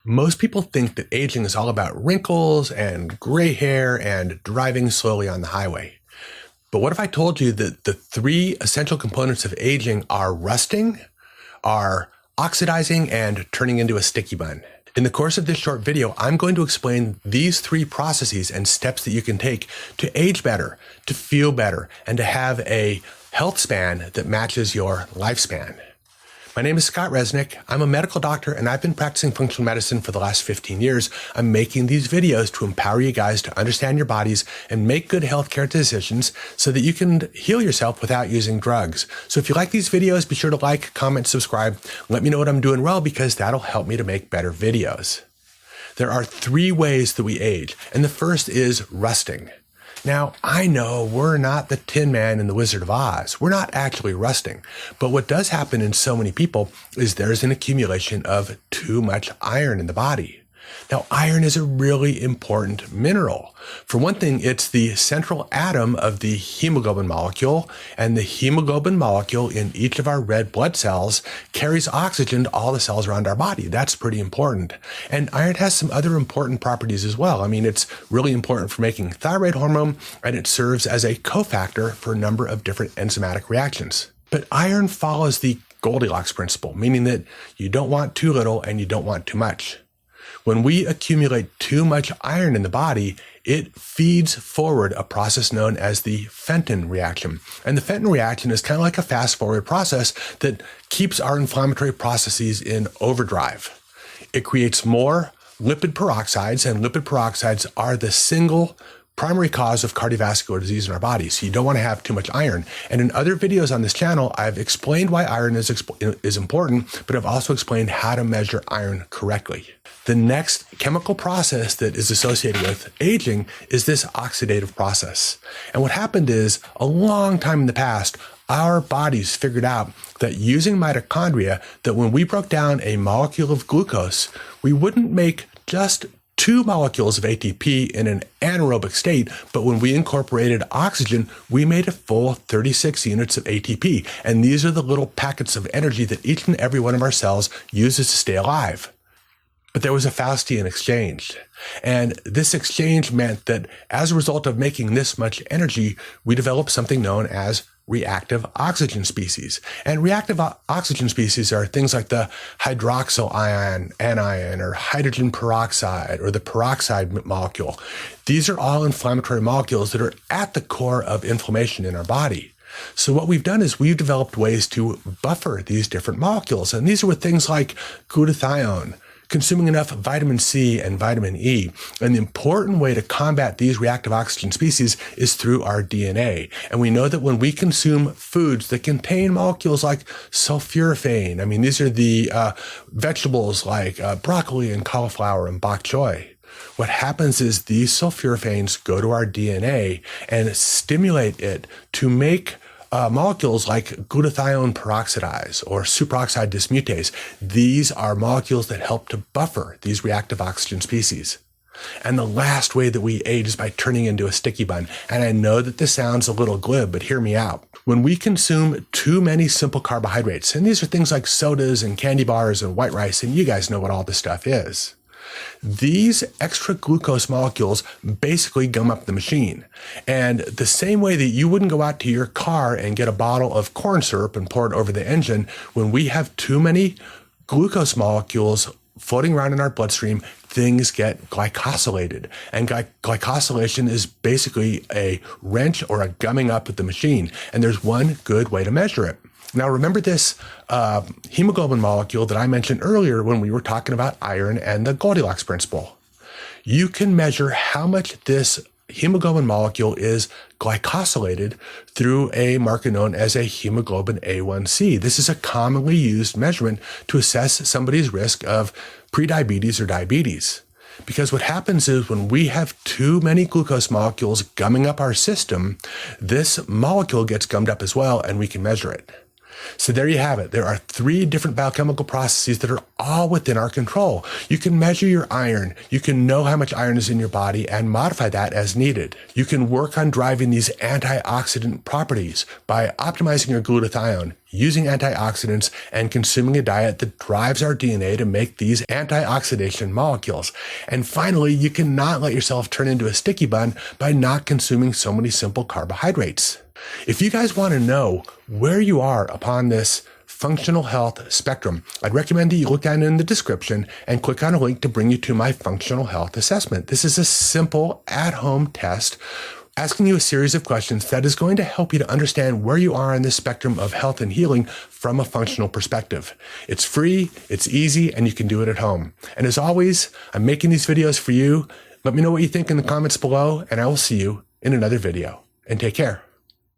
Most people think that aging is all about wrinkles and gray hair and driving slowly on the highway. But what if I told you that the three essential components of aging are rusting, are oxidizing, and turning into a sticky bun? In the course of this short video, I'm going to explain these three processes and steps that you can take to age better, to feel better, and to have a health span that matches your lifespan. My name is Scott Resnick. I'm a medical doctor and I've been practicing functional medicine for the last 15 years. I'm making these videos to empower you guys to understand your bodies and make good healthcare decisions so that you can heal yourself without using drugs. So if you like these videos, be sure to like, comment, subscribe. Let me know what I'm doing well because that'll help me to make better videos. There are three ways that we age, and the first is rusting. Now, I know we're not the Tin Man and the Wizard of Oz. We're not actually rusting. But what does happen in so many people is there's an accumulation of too much iron in the body. Now, iron is a really important mineral. For one thing, it's the central atom of the hemoglobin molecule, and the hemoglobin molecule in each of our red blood cells carries oxygen to all the cells around our body. That's pretty important. And iron has some other important properties as well. I mean, it's really important for making thyroid hormone, and it serves as a cofactor for a number of different enzymatic reactions. But iron follows the Goldilocks principle, meaning that you don't want too little and you don't want too much. When we accumulate too much iron in the body, it feeds forward a process known as the Fenton reaction. And the Fenton reaction is kind of like a fast forward process that keeps our inflammatory processes in overdrive. It creates more lipid peroxides, and lipid peroxides are the single primary cause of cardiovascular disease in our body. So you don't want to have too much iron. And in other videos on this channel, I've explained why iron is important, but I've also explained how to measure iron correctly. The next chemical process that is associated with aging is this oxidative process. And what happened is, a long time in the past, our bodies figured out that using mitochondria, that when we broke down a molecule of glucose, we wouldn't make just 2 molecules of ATP in an anaerobic state, but when we incorporated oxygen, we made a full 36 units of ATP. And these are the little packets of energy that each and every one of our cells uses to stay alive. But there was a Faustian exchange. And this exchange meant that as a result of making this much energy, we developed something known as reactive oxygen species. And reactive oxygen species are things like the hydroxyl anion or hydrogen peroxide or the peroxide molecule. These are all inflammatory molecules that are at the core of inflammation in our body. So what we've done is we've developed ways to buffer these different molecules. And these are with things like glutathione, consuming enough vitamin C and vitamin E. And the important way to combat these reactive oxygen species is through our DNA. And we know that when we consume foods that contain molecules like sulforaphane, I mean, these are the vegetables like broccoli and cauliflower and bok choy. What happens is these sulforaphanes go to our DNA and stimulate it to make molecules like glutathione peroxidase or superoxide dismutase. These are molecules that help to buffer these reactive oxygen species. And the last way that we age is by turning into a sticky bun. And I know that this sounds a little glib, but hear me out. When we consume too many simple carbohydrates, and these are things like sodas and candy bars and white rice, and you guys know what all this stuff is, these extra glucose molecules basically gum up the machine. And the same way that you wouldn't go out to your car and get a bottle of corn syrup and pour it over the engine, when we have too many glucose molecules floating around in our bloodstream, things get glycosylated. And glycosylation is basically a wrench or a gumming up of the machine. And there's one good way to measure it. Now, remember this hemoglobin molecule that I mentioned earlier when we were talking about iron and the Goldilocks principle. You can measure how much this hemoglobin molecule is glycosylated through a marker known as a hemoglobin A1C. This is a commonly used measurement to assess somebody's risk of prediabetes or diabetes. Because what happens is when we have too many glucose molecules gumming up our system, this molecule gets gummed up as well, and we can measure it. So there you have it. There are 3 different biochemical processes that are all within our control. You can measure your iron. You can know how much iron is in your body and modify that as needed. You can work on driving these antioxidant properties by optimizing your glutathione, using antioxidants, and consuming a diet that drives our DNA to make these antioxidation molecules. And finally, you cannot let yourself turn into a sticky bun by not consuming so many simple carbohydrates. If you guys want to know where you are upon this functional health spectrum, I'd recommend that you look down in the description and click on a link to bring you to my functional health assessment. This is a simple at-home test asking you a series of questions that is going to help you to understand where you are on this spectrum of health and healing from a functional perspective. It's free, it's easy, and you can do it at home. And as always, I'm making these videos for you. Let me know what you think in the comments below, and I will see you in another video. And take care.